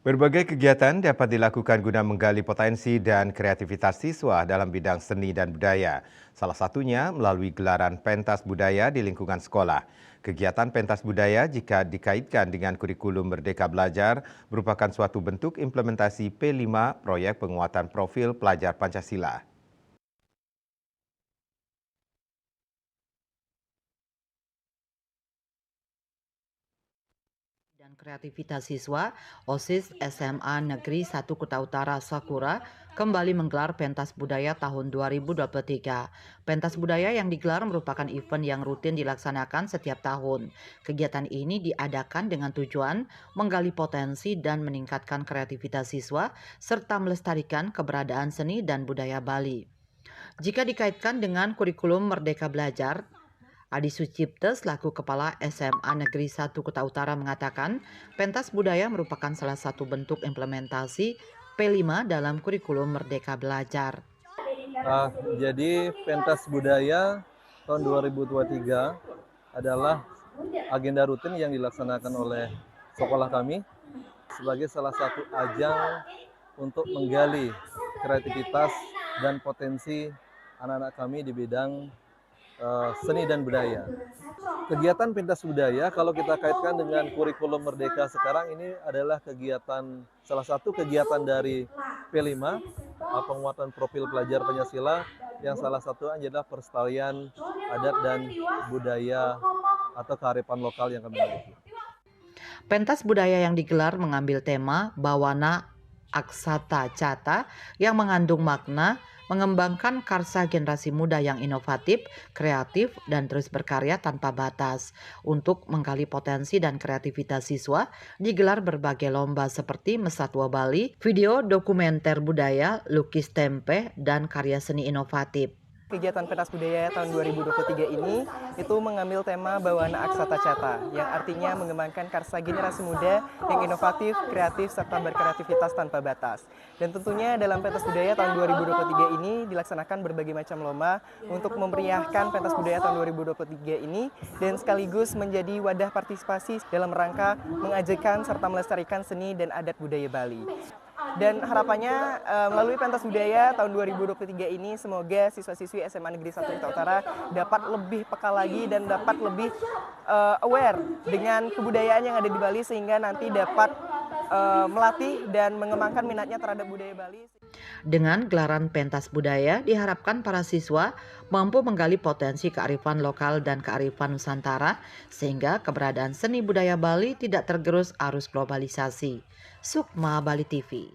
Berbagai kegiatan dapat dilakukan guna menggali potensi dan kreativitas siswa dalam bidang seni dan budaya. Salah satunya melalui gelaran pentas budaya di lingkungan sekolah. Kegiatan pentas budaya jika dikaitkan dengan kurikulum Merdeka Belajar merupakan suatu bentuk implementasi P5 proyek penguatan profil pelajar Pancasila. Dan kreativitas siswa, OSIS SMA Negeri 1 Kuta Utara Sakura kembali menggelar pentas budaya tahun 2023. Pentas budaya yang digelar merupakan event yang rutin dilaksanakan setiap tahun. Kegiatan ini diadakan dengan tujuan menggali potensi dan meningkatkan kreativitas siswa serta melestarikan keberadaan seni dan budaya Bali. Jika dikaitkan dengan kurikulum Merdeka Belajar, Adi Sucipto selaku Kepala SMA Negeri 1 Kuta Utara mengatakan, pentas budaya merupakan salah satu bentuk implementasi P5 dalam kurikulum Merdeka Belajar. Ah, jadi pentas budaya tahun 2023 adalah agenda rutin yang dilaksanakan oleh sekolah kami sebagai salah satu ajang untuk menggali kreativitas dan potensi anak-anak kami di bidang seni dan budaya. Kegiatan pentas budaya kalau kita kaitkan dengan kurikulum Merdeka sekarang ini adalah salah satu kegiatan dari P5, penguatan profil pelajar Pancasila yang salah satu adalah pelestarian adat dan budaya atau kearifan lokal yang kami miliki. Pentas budaya yang digelar mengambil tema Bawana Aksata Cata yang mengandung makna mengembangkan karsa generasi muda yang inovatif, kreatif, dan terus berkarya tanpa batas. Untuk menggali potensi dan kreativitas siswa, digelar berbagai lomba seperti Mesatwa Bali, video dokumenter budaya, lukis tempe, dan karya seni inovatif. Kegiatan pentas budaya tahun 2023 ini itu mengambil tema Bawana Aksata Cata yang artinya mengembangkan karsa generasi muda yang inovatif, kreatif, serta berkreativitas tanpa batas. Dan tentunya dalam pentas budaya tahun 2023 ini dilaksanakan berbagai macam lomba untuk memeriahkan pentas budaya tahun 2023 ini dan sekaligus menjadi wadah partisipasi dalam rangka mengajarkan serta melestarikan seni dan adat budaya Bali. Dan harapannya melalui pentas budaya tahun 2023 ini semoga siswa-siswi SMA Negeri 1 Kuta Utara dapat lebih peka lagi dan dapat lebih aware dengan kebudayaan yang ada di Bali sehingga nanti dapat melatih dan mengembangkan minatnya terhadap budaya Bali. Dengan gelaran pentas budaya, diharapkan para siswa mampu menggali potensi kearifan lokal dan kearifan Nusantara sehingga keberadaan seni budaya Bali tidak tergerus arus globalisasi. Sukma Bali TV.